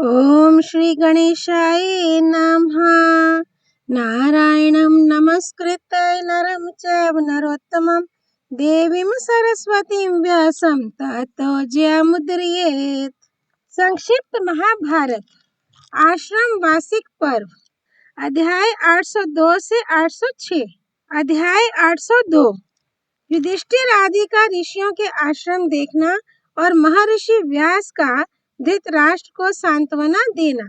ओम श्री गणेशाय नमः। नारायणं नमस्कृत्य नरं चैव नरोत्तमं देवीं सरस्वतीं व्यासं ततो जयमुदीरयेत्। संक्षिप्त महाभारत आश्रम वार्षिक पर्व अध्याय 802 से 806। अध्याय 802 युधिष्ठिर आदि का ऋषियों के आश्रम देखना और महर्षि व्यास का धृतराष्ट्र को सांत्वना देना।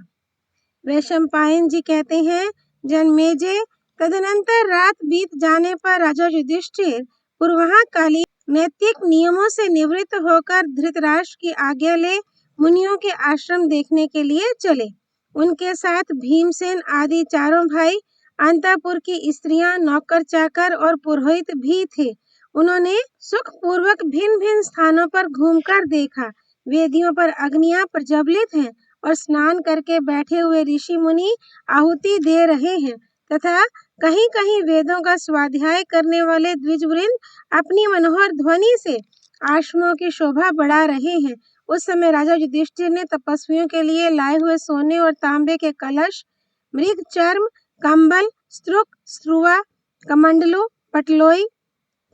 वैशंपायन जी कहते हैं, जन्मेजय, तदनंतर रात बीत जाने पर राजा युधिष्ठिर पूर्वकालीन नैतिक नियमों से निवृत्त होकर धृतराष्ट्र की आज्ञा ले मुनियों के आश्रम देखने के लिए चले। उनके साथ भीमसेन आदि चारों भाई, अंतःपुर की स्त्रियां, नौकर चाकर और पुरोहित भी थे। उन्होंने सुखपूर्वक भिन्न भिन्न स्थानों पर घूमकर देखा। वेदियों पर अग्नियां प्रज्वलित हैं और स्नान करके बैठे हुए ऋषि मुनि आहुति दे रहे हैं तथा कहीं कहीं वेदों का स्वाध्याय करने वाले द्विजवृंद अपनी मनोहर ध्वनि से आश्रमों की शोभा बढ़ा रहे हैं। उस समय राजा युधिष्ठिर ने तपस्वियों के लिए लाए हुए सोने और तांबे के कलश, मृग चर्म, कंबल, स्तृक, स्त्रुवा, कमंडलू, पटलोई,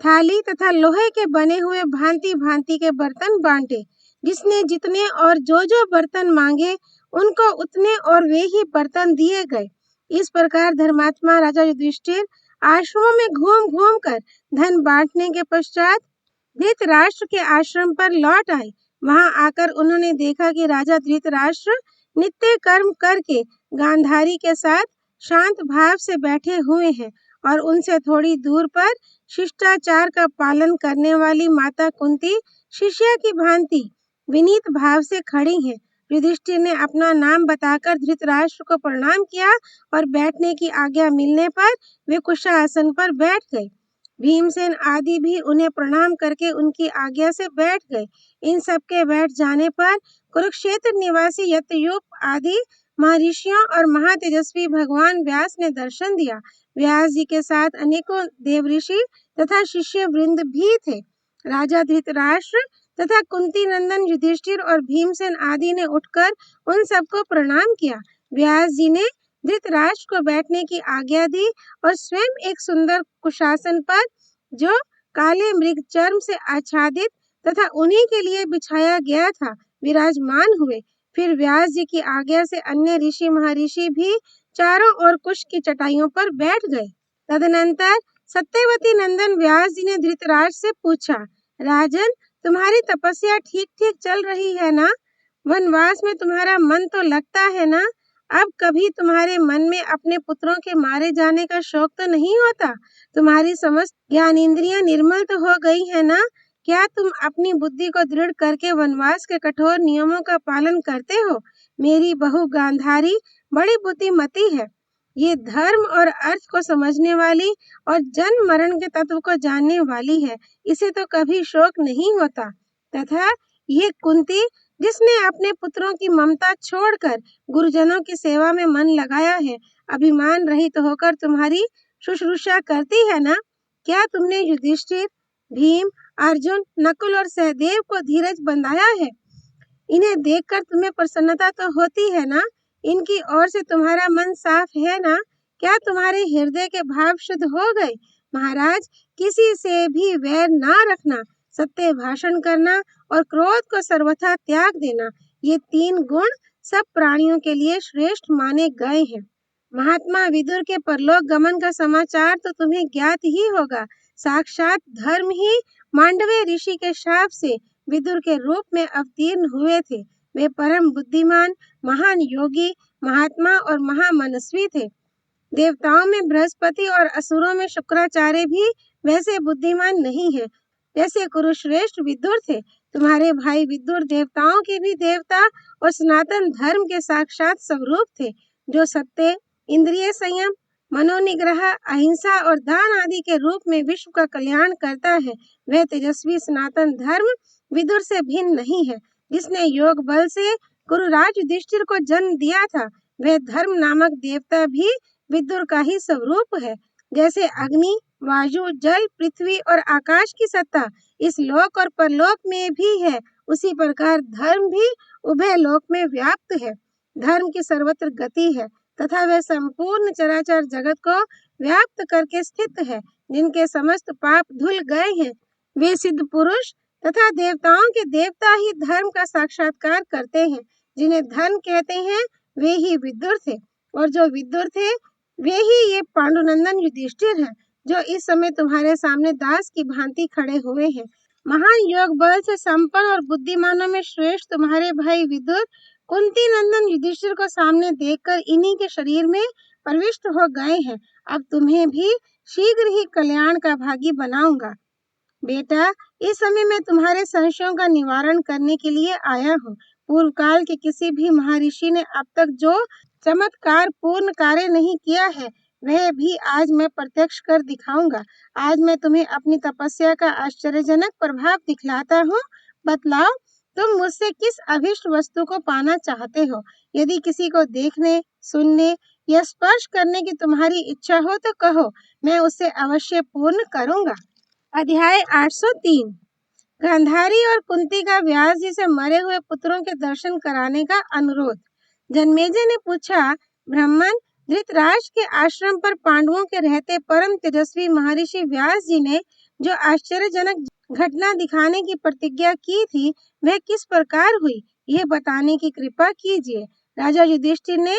थाली तथा लोहे के बने हुए भांति भांति के बर्तन बांटे। जिसने जितने और जो बर्तन मांगे उनको उतने और वे ही बर्तन दिए गए। इस प्रकार धर्मात्मा राजा युधिष्ठिर आश्रमों में घूम घूम कर धन बांटने के पश्चात धृतराष्ट्र के आश्रम पर लौट आए। वहां आकर उन्होंने देखा कि राजा धृतराष्ट्र नित्य कर्म करके गांधारी के साथ शांत भाव से बैठे हुए हैं और उनसे थोड़ी दूर पर शिष्टाचार का पालन करने वाली माता कुंती शिष्या की भांति विनीत भाव से खड़ी हैं। युधिष्ठिर ने अपना नाम बताकर धृतराष्ट्र को प्रणाम किया और बैठने की आज्ञा मिलने पर वे कुशासन पर बैठ गए। भीमसेन आदि भी उन्हें प्रणाम करके उनकी आज्ञा से बैठ गए। इन सब के बैठ जाने पर कुरुक्षेत्र निवासी यतयुप आदि महर्षियों और महातेजस्वी भगवान व्यास ने दर्शन दिया। व्यास जी के साथ अनेकों देवऋषि तथा शिष्य वृंद भी थे। राजा धृतराष्ट्र तथा कुंती नंदन युधिष्ठिर और भीमसेन आदि ने उठकर उन सबको प्रणाम किया। व्यास जी ने धृतराष्ट्र को बैठने की आज्ञा दी और स्वयं एक सुंदर कुशासन पर, जो काले मृग चर्म से आच्छादित तथा उन्हीं के लिए बिछाया गया था, विराजमान हुए। फिर व्यास जी की आज्ञा से अन्य ऋषि महर्षि भी चारों ओर कुश की चटाइयों पर बैठ गए। तदनंतर सत्यवती नंदन व्यास जी ने धृतराष्ट्र से पूछा, राजन, तुम्हारी तपस्या ठीक ठीक चल रही है ना? वनवास में तुम्हारा मन तो लगता है ना? अब कभी तुम्हारे मन में अपने पुत्रों के मारे जाने का शौक तो नहीं होता? तुम्हारी समस्त ज्ञानेंद्रियां निर्मल तो हो गई है ना? क्या तुम अपनी बुद्धि को दृढ़ करके वनवास के कठोर नियमों का पालन करते हो? मेरी बहू गांधारी बड़ी बुद्धिमती है। ये धर्म और अर्थ को समझने वाली और जन्म मरण के तत्व को जानने वाली है। इसे तो कभी शोक नहीं होता। तथा ये कुंती, जिसने अपने पुत्रों की ममता छोड़कर गुरुजनों की सेवा में मन लगाया है, अभिमान रहित होकर तुम्हारी शुश्रूषा करती है ना? क्या तुमने युधिष्ठिर, भीम, अर्जुन, नकुल और सहदेव को धीरज बंधाया है? इन्हें देखकर तुम्हें प्रसन्नता तो होती है ना? इनकी ओर से तुम्हारा मन साफ है ना? क्या तुम्हारे हृदय के भाव शुद्ध हो गए? महाराज, किसी से भी वैर ना रखना, सत्य भाषण करना और क्रोध को सर्वथा त्याग देना, ये 3 गुण सब प्राणियों के लिए श्रेष्ठ माने गए हैं। महात्मा विदुर के परलोक गमन का समाचार तो तुम्हें ज्ञात ही होगा। साक्षात धर्म ही मांडव्य ऋषि के शाप से विदुर के रूप में अवतीर्ण हुए थे। वे परम बुद्धिमान, महान योगी, महात्मा और महामनस्वी थे। देवताओं में बृहस्पति और असुरों में शुक्राचार्य भी वैसे बुद्धिमान नहीं है जैसे कुरुश्रेष्ठ विदुर थे। तुम्हारे भाई विदुर देवताओं के भी देवता और सनातन धर्म के साक्षात स्वरूप थे, जो सत्य, इंद्रिय संयम, मनोनिग्रह, अहिंसा और दान आदि के रूप में विश्व का कल्याण करता है। वह तेजस्वी सनातन धर्म विदुर से भिन्न नहीं है। जिसने योग बल से गुरुराज युधिष्ठिर को जन्म दिया था, वह धर्म नामक देवता भी विदुर का ही स्वरूप है। जैसे अग्नि, वायु, जल, पृथ्वी और आकाश की सत्ता इस लोक और परलोक में भी है, उसी प्रकार धर्म भी उभय लोक में व्याप्त है। धर्म की सर्वत्र गति है तथा वे संपूर्ण चराचर जगत को व्याप्त करके स्थित है। जिनके समस्त पाप धुल गए हैं, वे सिद्ध पुरुष तथा देवताओं के देवता ही धर्म का साक्षात्कार करते हैं। जिन्हें धर्म कहते हैं वे ही विदुर थे, और जो विदुर थे वे ही ये पांडुनंदन युधिष्ठिर हैं, जो इस समय तुम्हारे सामने दास की भांति खड़े हुए हैं। महान योग बल से संपन्न और बुद्धिमानों में श्रेष्ठ तुम्हारे भाई विदुर कुंती नंदन युधिष्ठिर को सामने देखकर इन्हीं के शरीर में प्रविष्ट हो गए हैं। अब तुम्हें भी शीघ्र ही कल्याण का भागी बनाऊंगा। बेटा, इस समय मैं तुम्हारे संशयों का निवारण करने के लिए आया हूँ। पूर्व काल के किसी भी महर्षि ने अब तक जो चमत्कार पूर्ण कार्य नहीं किया है, वह भी आज मैं प्रत्यक्ष कर दिखाऊंगा। आज मैं तुम्हें अपनी तपस्या का आश्चर्यजनक प्रभाव दिखलाता हूँ। बतलाओ, तुम मुझसे किस अभिष्ट वस्तु को पाना चाहते हो? यदि किसी को देखने, सुनने या स्पर्श करने की तुम्हारी इच्छा हो तो कहो, मैं उसे अवश्य पूर्ण करूंगा। अध्याय 803। गांधारी और कुंती का व्यास जी से मरे हुए पुत्रों के दर्शन कराने का अनुरोध। जन्मेजय ने पूछा, ब्राह्मण, धृतराष्ट्र के आश्रम पर पांडवों के रहते परम तेजस्वी महर्षि व्यास जी ने जो आश्चर्यजनक घटना दिखाने की प्रतिज्ञा की थी, वह किस प्रकार हुई, यह बताने की कृपा कीजिए। राजा युधिष्ठिर ने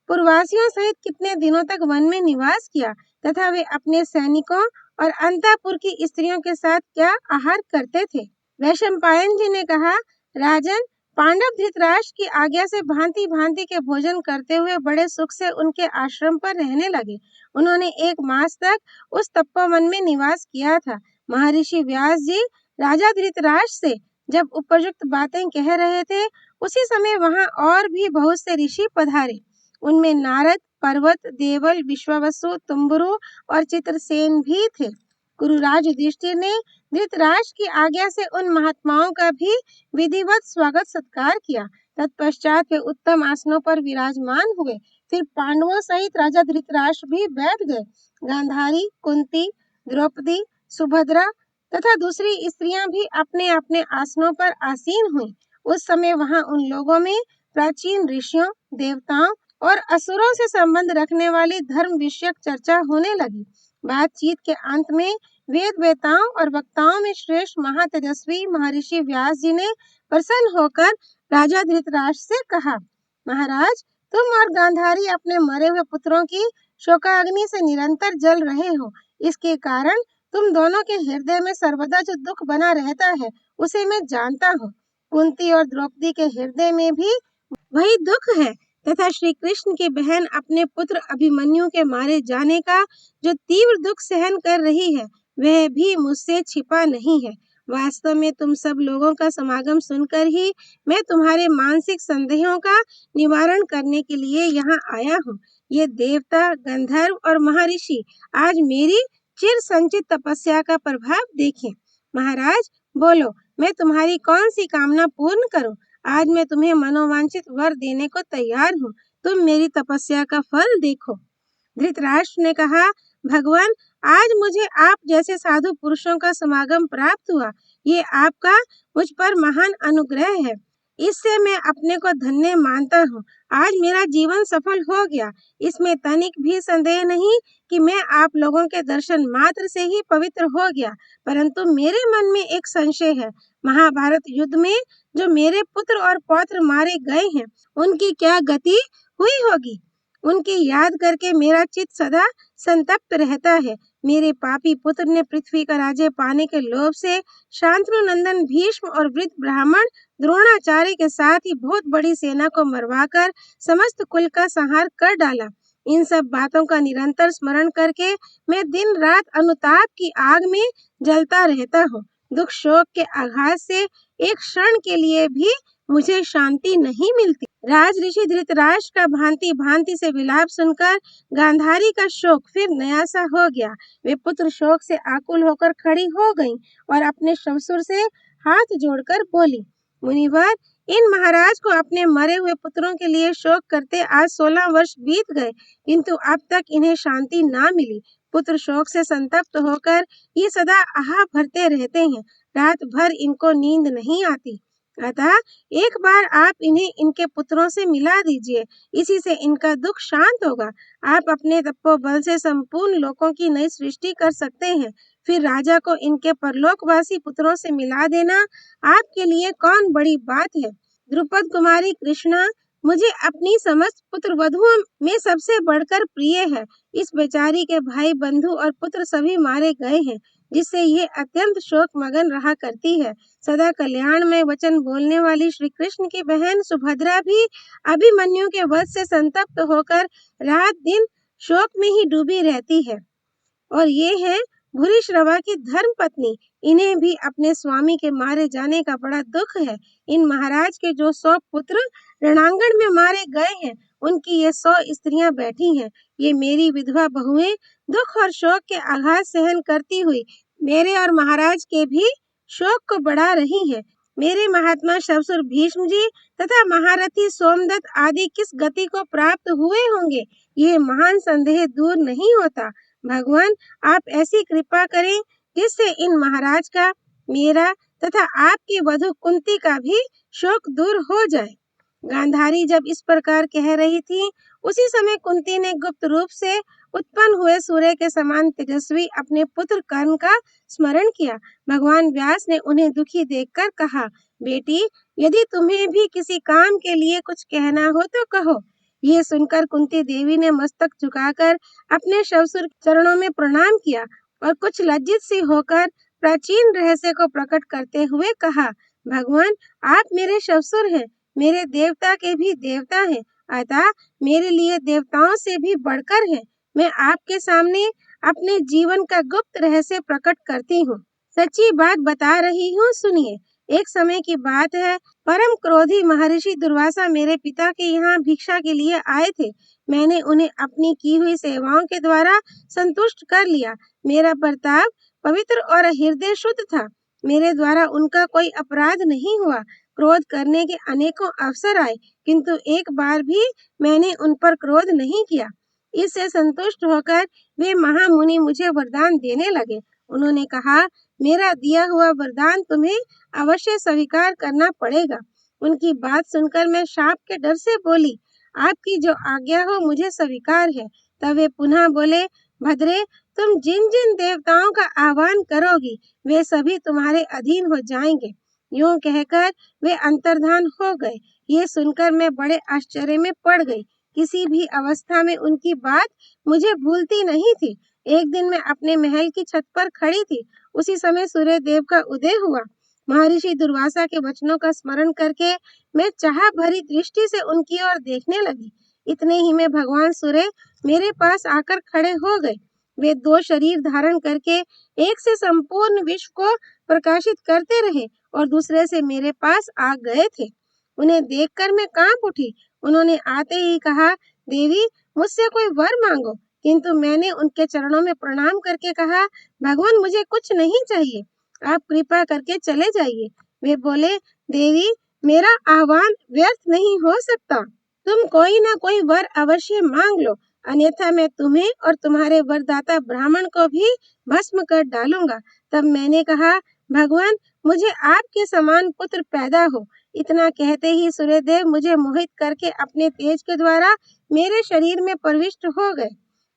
पूर्ववासियों सहित कितने दिनों तक वन में निवास किया तथा वे अपने सैनिकों और अंतःपुर की स्त्रियों के साथ क्या आहार करते थे? वैशंपायन जी ने कहा, राजन, पांडव धृतराष्ट्र की आज्ञा से भांति भांति के भोजन करते हुए बड़े सुख से उनके आश्रम पर रहने लगे। उन्होंने 1 मास तक उस तपोवन में निवास किया था। महर्षि व्यास जी राजा धृतराष्ट्र से जब उपयुक्त बातें कह रहे थे, उसी समय वहां और भी बहुत से ऋषि पधारे। उनमें नारद, पर्वत, देवल, विश्वावसु, तुम्बुरु और चित्रसेन भी थे। गुरुराज युधिष्ठिर ने धृतराष्ट्र की आज्ञा से उन महात्माओं का भी विधिवत स्वागत सत्कार किया। तत्पश्चात वे उत्तम आसनों पर विराजमान हुए। फिर पांडवों सहित राजा धृतराष्ट्र भी बैठ गए। गांधारी, कुंती, द्रौपदी, सुभद्रा तथा दूसरी स्त्रियां भी अपने अपने आसनों पर आसीन हुई। उस समय वहां उन लोगों में प्राचीन ऋषियों, देवताओं और असुरों से संबंध रखने वाली धर्म विषयक चर्चा होने लगी। बातचीत के अंत में वेद वेताओं और वक्ताओं में श्रेष्ठ महातेजस्वी महर्षि व्यास जी ने प्रसन्न होकर राजा धृतराष्ट्र से कहा, महाराज, तुम और गांधारी अपने मरे हुए पुत्रों की शोकाग्नि से निरंतर जल रहे हो। इसके कारण तुम दोनों के हृदय में सर्वदा जो दुख बना रहता है, उसे मैं जानता हूँ। कुंती और द्रौपदी के हृदय में भी वही दुख है तथा श्री कृष्ण की बहन अपने पुत्र अभिमन्यु के मारे जाने का जो तीव्र दुख सहन कर रही है, वह भी मुझसे छिपा नहीं है। वास्तव में तुम सब लोगों का समागम सुनकर ही मैं तुम्हारे मानसिक संदेहों का निवारण करने के लिए यहाँ आया हूँ। ये देवता, गंधर्व और महर्षि आज मेरी चिर संचित तपस्या का प्रभाव देखें। महाराज, बोलो, मैं तुम्हारी कौन सी कामना पूर्ण करूं? आज मैं तुम्हें मनोवांछित वर देने को तैयार हूँ। तुम मेरी तपस्या का फल देखो। धृतराष्ट्र ने कहा, भगवान, आज मुझे आप जैसे साधु पुरुषों का समागम प्राप्त हुआ। ये आपका मुझ पर महान अनुग्रह है। इससे मैं अपने को धन्य मानता हूँ। आज मेरा जीवन सफल हो गया। इसमें तनिक भी संदेह नहीं कि मैं आप लोगों के दर्शन मात्र से ही पवित्र हो गया। परंतु मेरे मन में एक संशय है। महाभारत युद्ध में जो मेरे पुत्र और पौत्र मारे गए हैं, उनकी क्या गति हुई होगी? उनकी याद करके मेरा चित्त सदा संतप्त रहता है। मेरे पापी पुत्र ने पृथ्वी का राज्य पाने के लोभ से शांतनु नंदन भीष्म और वृद्ध ब्राह्मण द्रोणाचार्य के साथ ही बहुत बड़ी सेना को मरवाकर समस्त कुल का संहार कर डाला। इन सब बातों का निरंतर स्मरण करके मैं दिन रात अनुताप की आग में जलता रहता हूँ। दुख शोक के आघात से एक क्षण के लिए भी मुझे शांति नहीं मिलती। राज ऋषि धृतराष्ट्र का भांति भांति से विलाप सुनकर गांधारी का शोक फिर नया सा हो गया। वे पुत्र शोक से आकुल होकर खड़ी हो गईं और अपने ससुर से हाथ जोड़कर बोली, मुनिवर, इन महाराज को अपने मरे हुए पुत्रों के लिए शोक करते आज 16 वर्ष बीत गए, किंतु अब तक इन्हें शांति ना मिली। पुत्र शोक से संतप्त होकर ये सदा आह भरते रहते हैं। रात भर इनको नींद नहीं आती। अतः एक बार आप इन्हें इनके पुत्रों से मिला दीजिए, इसी से इनका दुख शांत होगा। आप अपने तपोबल से संपूर्ण लोकों की नई सृष्टि कर सकते हैं। फिर राजा को इनके परलोकवासी पुत्रों से मिला देना आपके लिए कौन बड़ी बात है। द्रुपद कुमारी कृष्णा मुझे अपनी समस्त पुत्र वधुओं में सबसे बढ़कर प्रिय है। इस बेचारी के भाई बंधु और पुत्र सभी मारे गए हैं, जिससे ये अत्यंत शोक मगन रहा करती है। सदा कल्याण में वचन बोलने वाली श्री कृष्ण की बहन सुभद्रा भी अभिमन्यु के वध से संतप्त होकर रात दिन शोक में ही डूबी रहती है। और ये है भूरिश्रवा की धर्म पत्नी, इन्हें भी अपने स्वामी के मारे जाने का बड़ा दुख है। इन महाराज के जो 100 पुत्र रणांगण में मारे गए हैं, उनकी ये 100 स्त्रियां बैठी हैं। ये मेरी विधवा बहुएं दुख और शोक के आघात सहन करती हुई मेरे और महाराज के भी शोक को बढ़ा रही है। मेरे महात्मा शवसुर भीष्म जी तथा महारथी सोमदत्त आदि किस गति को प्राप्त हुए होंगे, ये महान संदेह दूर नहीं होता। भगवान, आप ऐसी कृपा करें जिससे इन महाराज का, मेरा तथा आपकी वधु कुंती का भी शोक दूर हो जाए। गांधारी जब इस प्रकार कह रही थी, उसी समय कुंती ने गुप्त रूप से उत्पन्न हुए सूर्य के समान तेजस्वी अपने पुत्र कर्ण का स्मरण किया। भगवान व्यास ने उन्हें दुखी देखकर कहा, बेटी, यदि तुम्हें भी किसी काम के लिए कुछ कहना हो तो कहो। ये सुनकर कुंती देवी ने मस्तक झुकाकर अपने शवसुर चरणों में प्रणाम किया और कुछ लज्जित सी होकर प्राचीन रहस्य को प्रकट करते हुए कहा, भगवान, आप मेरे शवसुर हैं, मेरे देवता के भी देवता हैं, अतः मेरे लिए देवताओं से भी बढ़कर हैं। मैं आपके सामने अपने जीवन का गुप्त रहस्य प्रकट करती हूँ। सच्ची बात बता रही हूँ, सुनिए। एक समय की बात है, परम क्रोधी महर्षि दुर्वासा मेरे पिता के यहाँ भिक्षा के लिए आए थे। मैंने उन्हें अपनी की हुई सेवाओं के द्वारा संतुष्ट कर लिया। मेरा बर्ताव पवित्र और हृदय शुद्ध था। मेरे द्वारा उनका कोई अपराध नहीं हुआ। क्रोध करने के अनेकों अवसर आए, किंतु एक बार भी मैंने उन पर क्रोध नहीं किया। इससे संतुष्ट होकर वे महामुनि मुझे वरदान देने लगे। उन्होंने कहा, मेरा दिया हुआ वरदान तुम्हें अवश्य स्वीकार करना पड़ेगा। उनकी बात सुनकर मैं शाप के डर से बोली, आपकी जो आज्ञा हो मुझे स्वीकार है। तब वे पुनः बोले, भद्रे, तुम जिन जिन देवताओं का आह्वान करोगी, वे सभी तुम्हारे अधीन हो जाएंगे। यूं कहकर वे अंतर्धान हो गए। ये सुनकर मैं बड़े आश्चर्य में पड़ गई। किसी भी अवस्था में उनकी बात मुझे भूलती नहीं थी। एक दिन मैं अपने महल की छत पर खड़ी थी। उसी समय सूर्य देव का उदय हुआ। महर्षि दुर्वासा के वचनों का स्मरण करके मैं चाह भरी दृष्टि से उनकी ओर देखने लगी। इतने ही में भगवान सूर्य मेरे पास आकर खड़े हो गए। वे 2 शरीर धारण करके एक से संपूर्ण विश्व को प्रकाशित करते रहे और दूसरे से मेरे पास आ गए थे। उन्हें देखकर मैं कांप उठी। उन्होंने आते ही कहा, देवी, मुझसे कोई वर मांगो। किंतु मैंने उनके चरणों में प्रणाम करके कहा, भगवान, मुझे कुछ नहीं चाहिए, आप कृपा करके चले जाइए। वे बोले, देवी, मेरा आह्वान व्यर्थ नहीं हो सकता। तुम कोई ना कोई वर अवश्य मांग लो, अन्यथा मैं तुम्हें और तुम्हारे वरदाता ब्राह्मण को भी भस्म कर डालूंगा। तब मैंने कहा, भगवान, मुझे आपके समान पुत्र पैदा हो। इतना कहते ही सूर्यदेव मुझे मोहित करके अपने तेज के द्वारा मेरे शरीर में प्रविष्ट हो गए।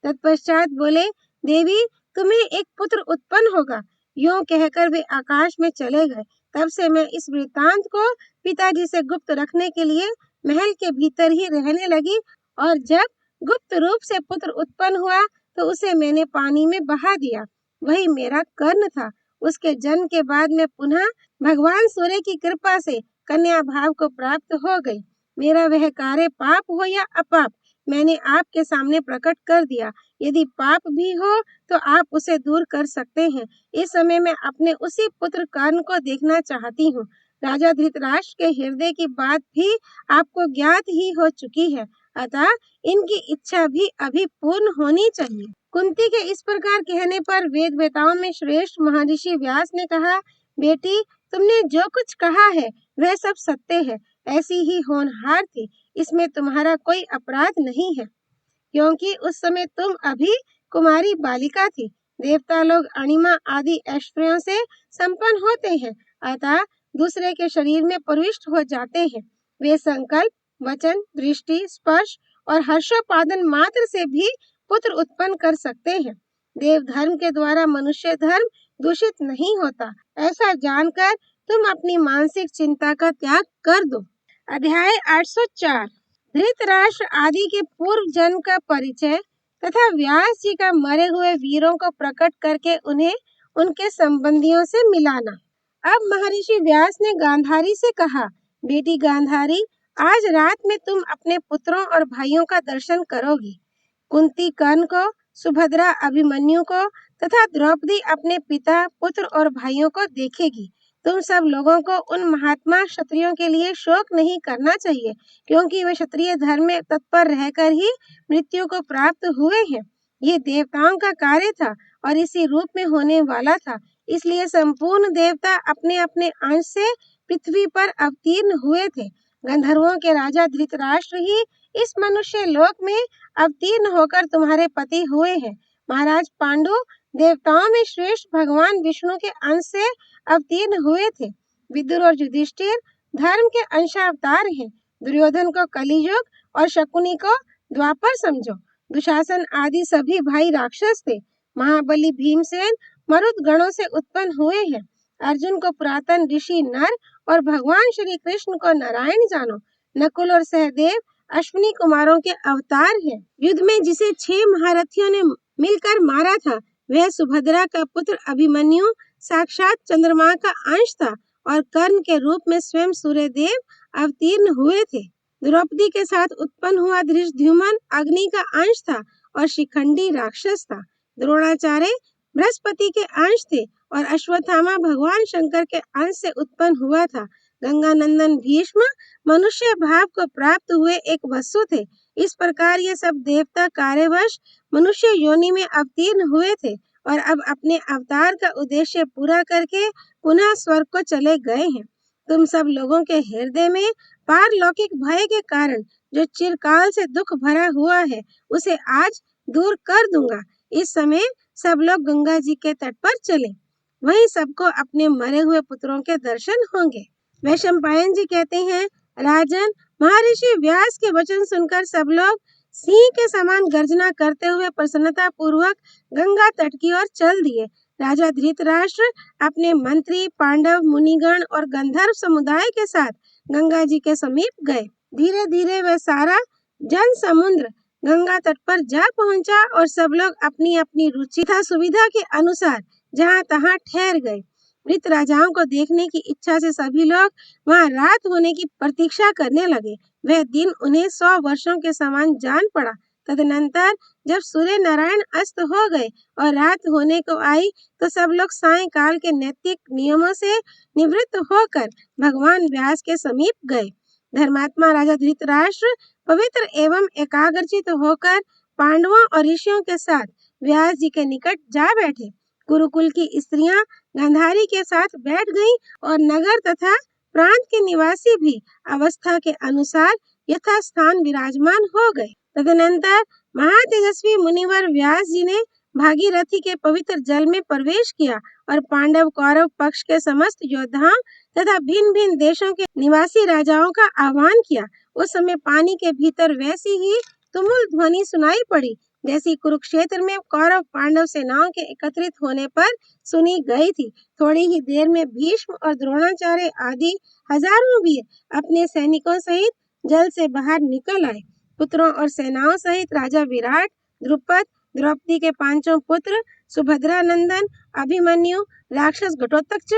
तत्पश्चात बोले, देवी, तुम्हें एक पुत्र उत्पन्न होगा। यूं कहकर वे आकाश में चले गए। तब से मैं इस वृतांत को पिताजी से गुप्त रखने के लिए महल के भीतर ही रहने लगी, और जब गुप्त रूप से पुत्र उत्पन्न हुआ तो उसे मैंने पानी में बहा दिया। वही मेरा कर्ण था। उसके जन्म के बाद मैं पुनः भगवान सूर्य की कृपा से कन्या भाव को प्राप्त हो गई। मेरा वह कार्य पाप हो या अपाप, मैंने आपके सामने प्रकट कर दिया। यदि पाप भी हो तो आप उसे दूर कर सकते हैं। इस समय मैं अपने उसी पुत्र कर्ण को देखना चाहती हूँ। राजा धृतराष्ट्र के हृदय की बात भी आपको ज्ञात ही हो चुकी है, अतः इनकी इच्छा भी अभी पूर्ण होनी चाहिए। कुंती के इस प्रकार कहने पर वेद वेताओं में श्रेष्ठ महर्षि व्यास ने कहा, बेटी, तुमने जो कुछ कहा है वह सब सत्य है। ऐसी ही होनहार थी, इसमें तुम्हारा कोई अपराध नहीं है, क्योंकि उस समय तुम अभी कुमारी बालिका थी। देवता लोग अणिमा आदि ऐश्वर्यों से संपन्न होते हैं, अतः दूसरे के शरीर में प्रविष्ट हो जाते हैं। वे संकल्प, वचन, दृष्टि, स्पर्श और हर्षोपादन मात्र से भी पुत्र उत्पन्न कर सकते हैं। देव धर्म के द्वारा मनुष्य धर्म दूषित नहीं होता। ऐसा जानकर तुम अपनी मानसिक चिंता का त्याग कर दो। अध्याय 804 धृतराष्ट्र आदि के पूर्व जन्म का परिचय तथा व्यास जी का मरे हुए वीरों को प्रकट करके उन्हें उनके संबंधियों से मिलाना। अब महर्षि व्यास ने गांधारी से कहा, बेटी गांधारी, आज रात में तुम अपने पुत्रों और भाइयों का दर्शन करोगी। कुंती कर्ण को, सुभद्रा अभिमन्यु को तथा द्रौपदी अपने पिता, पुत्र और भाइयों को देखेगी। तुम सब लोगों को उन महात्मा क्षत्रियों के लिए शोक नहीं करना चाहिए, क्योंकि वे क्षत्रिय धर्म में तत्पर रहकर ही मृत्यु को प्राप्त हुए हैं। ये देवताओं का कार्य था और इसी रूप में होने वाला था, इसलिए संपूर्ण देवता अपने अपने अंश से पृथ्वी पर अवतीर्ण हुए थे। गंधर्वों के राजा धृतराष्ट्र ही इस मनुष्य लोक में अवतीर्ण होकर तुम्हारे पति हुए हैं। महाराज पांडु देवताओं में श्रेष्ठ भगवान विष्णु के अंश से अवतीर्ण हुए थे। विदुर और युधिष्ठिर धर्म के अंशावतार हैं। दुर्योधन को कलियुग और शकुनी को द्वापर समझो। दुशासन आदि सभी भाई राक्षस थे। महाबली भीमसेन मरुत गणों से उत्पन्न हुए हैं। अर्जुन को पुरातन ऋषि नर और भगवान श्री कृष्ण को नारायण जानो। नकुल और सहदेव अश्विनी कुमारों के अवतार हैं। युद्ध में जिसे 6 महारथियों ने मिलकर मारा था, वह सुभद्रा का पुत्र अभिमन्यु साक्षात चंद्रमा का अंश था और कर्ण के रूप में स्वयं सूर्यदेव अवतीर्ण हुए थे। द्रौपदी के साथ उत्पन्न हुआ धृष्टद्युम्न अग्नि का अंश था और शिखंडी राक्षस था। द्रोणाचार्य बृहस्पति के अंश थे और अश्वत्थामा भगवान शंकर के अंश से उत्पन्न हुआ था। गंगानंदन भीष्म मनुष्य भाव को प्राप्त हुए एक वसु थे। इस प्रकार ये सब देवता कार्यवश मनुष्य योनि में अवतीर्ण हुए थे और अब अपने अवतार का उद्देश्य पूरा करके पुनः स्वर्ग को चले गए हैं। तुम सब लोगों के हृदय में पारलौकिक भय के कारण जो चिरकाल से दुख भरा हुआ है, उसे आज दूर कर दूंगा। इस समय सब लोग गंगा जी के तट पर चले, वहीं सबको अपने मरे हुए पुत्रों के दर्शन होंगे। वैशंपायन जी कहते हैं, राजन, महर्षि व्यास के वचन सुनकर सब लोग सिंह के समान गर्जना करते हुए प्रसन्नता पूर्वक गंगा तट की ओर चल दिए। राजा धृतराष्ट्र अपने मंत्री, पांडव, मुनिगण और गंधर्व समुदाय के साथ गंगा जी के समीप गए। धीरे धीरे वह सारा जन समुद्र गंगा तट पर जा पहुंचा और सब लोग अपनी अपनी रुचि तथा सुविधा के अनुसार जहाँ तहाँ ठहर गए। मृत राजाओं को देखने की इच्छा से सभी लोग वहाँ रात होने की प्रतीक्षा करने लगे। वह दिन उन्हें 100 वर्षों के समान जान पड़ा। तदनंतर जब सूर्य नारायण अस्त हो गए और रात होने को आई, तो सब लोग सायंकाल के नैतिक नियमों से निवृत्त होकर भगवान व्यास के समीप गए। धर्मात्मा राजा धृतराष्ट्र पवित्र एवं एकाग्रचित होकर पांडवों और ऋषियों के साथ व्यास जी के निकट जा बैठे। गुरुकुल की स्त्रियां गांधारी के साथ बैठ गईं और नगर तथा प्रांत के निवासी भी अवस्था के अनुसार यथास्थान विराजमान हो गए। तदनंतर महातेजस्वी मुनिवर व्यास जी ने भागीरथी के पवित्र जल में प्रवेश किया और पांडव कौरव पक्ष के समस्त योद्धाओं तथा भिन्न भिन्न देशों के निवासी राजाओं का आह्वान किया। उस समय पानी के भीतर वैसी ही तुमुल ध्वनि सुनाई पड़ी जैसी कुरुक्षेत्र में कौरव पांडव सेनाओं के एकत्रित होने पर सुनी गई थी। थोड़ी ही देर में भीष्म और द्रोणाचार्य आदि हजारों वीर अपने सैनिकों सहित जल से बाहर निकल आए। पुत्रों और सेनाओं सहित राजा विराट, द्रुपद, द्रौपदी के 5 पुत्र, सुभद्रा नंदन, अभिमन्यु, राक्षस घटोत्कच,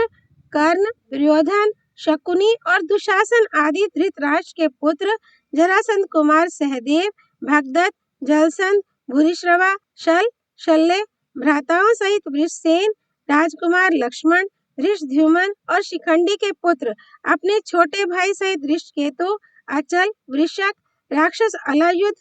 कर्ण, दुर्योधन, शकुनी और दुशासन आदि धृतराष्ट्र के पुत्र, जरासंध कुमार सहदेव, भगदत्त, जलसंध, भूरिश्रवा, शल, शल्य, भ्राताओं सहित वृषसेन, राजकुमार लक्ष्मण, धृष्टद्युम्न और शिखंडी के पुत्र अपने छोटे भाई सहित धृष्टकेतु, अचल, वृषक, राक्षस अलायुध,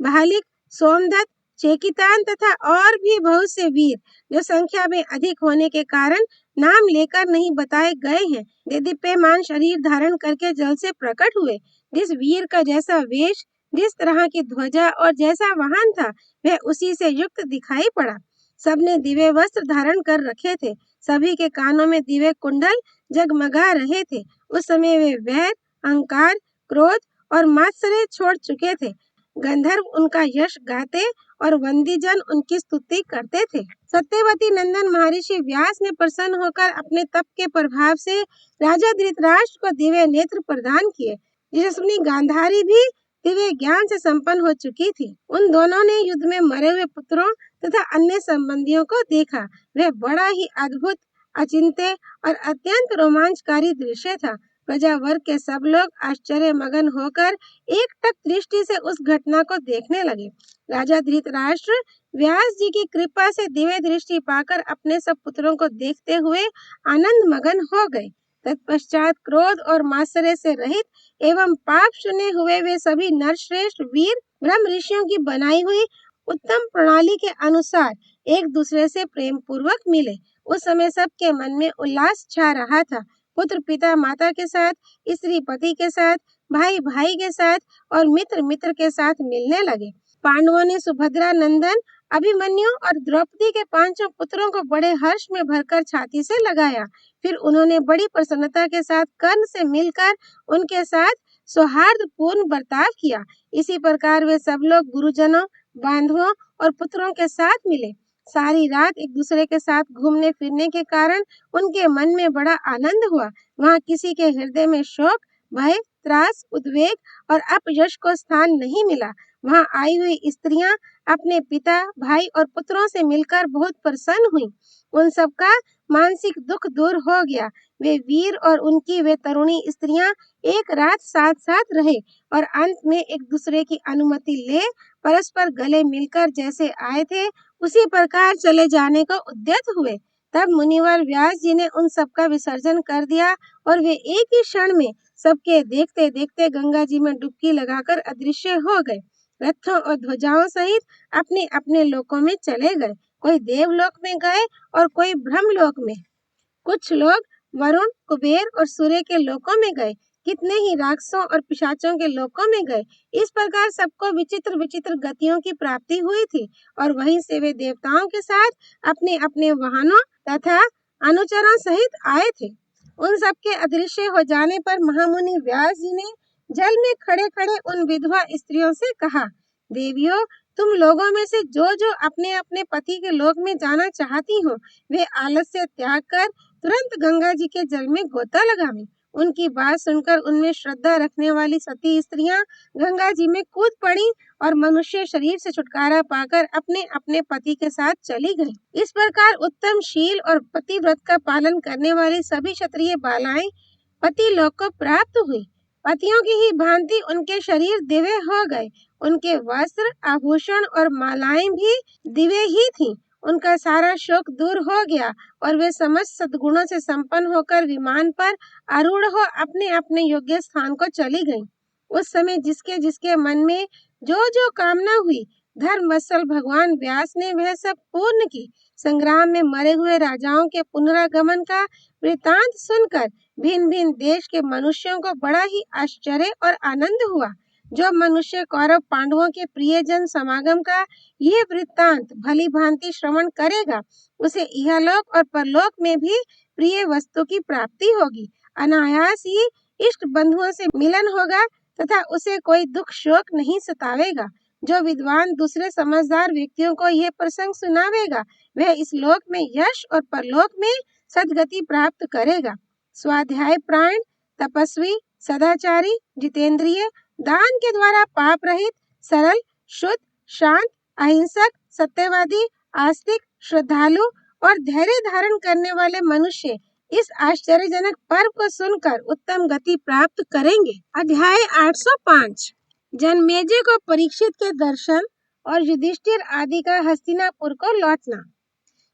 भालिक, सोमदत्त, चेकितान तथा और भी बहुत से वीर जो संख्या में अधिक होने के कारण नाम लेकर नहीं बताए गए हैं, देदीप्यमान शरीर धारण करके जल से प्रकट हुए। जिस वीर का जैसा वेश, जिस तरह की ध्वजा और जैसा वाहन था, वह उसी से युक्त दिखाई पड़ा। सबने दिव्य वस्त्र धारण कर रखे थे। सभी के कानों में दिव्य कुंडल जगमगा रहे थे। उस समय वे वैर, अहंकार, क्रोध और मात्सर्य छोड़ चुके थे। गंधर्व उनका यश गाते और वंदीजन उनकी स्तुति करते थे। सत्यवती नंदन महर्षि व्यास ने प्रसन्न होकर अपने तप के प्रभाव से राजा धृतराष्ट्र को दिव्य नेत्र प्रदान किए। यशस्विनी गांधारी भी दिव्य ज्ञान से संपन्न हो चुकी थी। उन दोनों ने युद्ध में मरे हुए पुत्रों तथा अन्य संबंधियों को देखा। वह बड़ा ही अद्भुत, अचिंत्य और अत्यंत रोमांचकारी दृश्य था। प्रजा वर्ग के सब लोग आश्चर्य मगन होकर एकटक दृष्टि से उस घटना को देखने लगे। राजा धृतराष्ट्र व्यास जी की कृपा से दिव्य दृष्टि पाकर अपने सब पुत्रों को देखते हुए आनंद मगन हो गए। तत्पश्चात क्रोध और मात्सर्य से रहित एवं पाप शून्य हुए वे सभी नरश्रेष्ठ वीर ब्रह्म ऋषियों की बनाई हुई उत्तम प्रणाली के अनुसार एक दूसरे से प्रेम पूर्वक मिले। उस समय सबके मन में उल्लास छा रहा था। पुत्र पिता माता के साथ, स्त्री पति के साथ, भाई भाई के साथ और मित्र मित्र के साथ मिलने लगे। पांडवों ने सुभद्रा नंदन अभिमन्यु और द्रौपदी के 5 पुत्रों को बड़े हर्ष में भरकर छाती से लगाया। फिर उन्होंने बड़ी प्रसन्नता के साथ कर्ण से मिलकर उनके साथ सौहार्दपूर्ण बर्ताव किया। इसी प्रकार वे सब लोग गुरुजनों, बांधवों और पुत्रों के साथ मिले। सारी रात एक दूसरे के साथ घूमने फिरने के कारण उनके मन में बड़ा आनंद हुआ। वहाँ किसी के हृदय में शोक, भय, त्रास, उद्वेग और अपयश को स्थान नहीं मिला। वहाँ आई हुई स्त्रियां अपने पिता, भाई और पुत्रों से मिलकर बहुत प्रसन्न हुई। उन सबका मानसिक दुख दूर हो गया। वे वीर और उनकी वे तरुणी स्त्रियां एक रात साथ साथ रहे और अंत में एक दूसरे की अनुमति ले परस्पर गले मिलकर जैसे आए थे उसी प्रकार चले जाने को उद्यत हुए। तब मुनिवर व्यास जी ने उन सब का विसर्जन कर दिया और वे एक ही क्षण में सबके देखते देखते गंगा जी में डुबकी लगाकर अदृश्य हो गए। रथों और ध्वजाओं सहित अपने अपने लोकों में चले गए। कोई देवलोक में गए और कोई ब्रह्मलोक में। कुछ लोग वरुण, कुबेर और सूर्य के लोकों में गए। कितने ही राक्षसों और पिशाचों के लोकों में गए। इस प्रकार सबको विचित्र विचित्र गतियों की प्राप्ति हुई थी और वहीं से वे देवताओं के साथ अपने अपने वाहनों तथा अनुचरों सहित आए थे। उन सबके अदृश्य हो जाने पर महामुनि व्यास जी ने जल में खड़े खड़े उन विधवा स्त्रियों से कहा, देवियों, तुम लोगों में से जो जो अपने अपने पति के लोक में जाना चाहती हो वे आलस्य त्याग कर तुरंत गंगा जी के जल में गोता लगावें। उनकी बात सुनकर उनमें श्रद्धा रखने वाली सती स्त्रियां गंगा जी में कूद पड़ी और मनुष्य शरीर से छुटकारा पाकर अपने अपने पति के साथ चली गईं। इस प्रकार उत्तम शील और पतिव्रत का पालन करने वाली सभी क्षत्रिय बालाएं पति लोक को प्राप्त हुई। पतियों की ही भांति उनके शरीर दिव्य हो गए। उनके वस्त्र, आभूषण और मालाएं भी दिव्य ही थीं। उनका सारा शोक दूर हो गया और वे समस्त सद्गुणों से संपन्न होकर विमान पर आरूढ़ हो अपने अपने योग्य स्थान को चली गईं। उस समय जिसके जिसके मन में जो जो कामना हुई धर्मवत्सल भगवान व्यास ने वह सब पूर्ण की। संग्राम में मरे हुए राजाओं के पुनरागमन का वृतांत सुनकर भिन्न भिन्न देश के मनुष्यों को बड़ा ही आश्चर्य और आनंद हुआ। जो मनुष्य कौरव पांडवों के प्रियजन समागम का यह वृत्तांत भली भांति श्रवण करेगा उसे इहलोक और परलोक में भी प्रिय वस्तु की प्राप्ति होगी। अनायास ही इष्ट बंधुओं से मिलन होगा तथा उसे कोई दुख शोक नहीं सतावेगा। जो विद्वान दूसरे समझदार व्यक्तियों को यह प्रसंग सुनावेगा वह इस लोक में यश और परलोक में सद्गति प्राप्त करेगा। स्वाध्याय प्राण, तपस्वी, सदाचारी, जितेंद्रिय, दान के द्वारा पाप रहित, सरल, शुद्ध, शांत, अहिंसक, सत्यवादी, आस्तिक, श्रद्धालु और धैर्य धारण करने वाले मनुष्य इस आश्चर्यजनक पर्व को सुनकर उत्तम गति प्राप्त करेंगे। अध्याय 805 जन्मेजय को परीक्षित के दर्शन और युधिष्ठिर आदि का हस्तिनापुर को लौटना।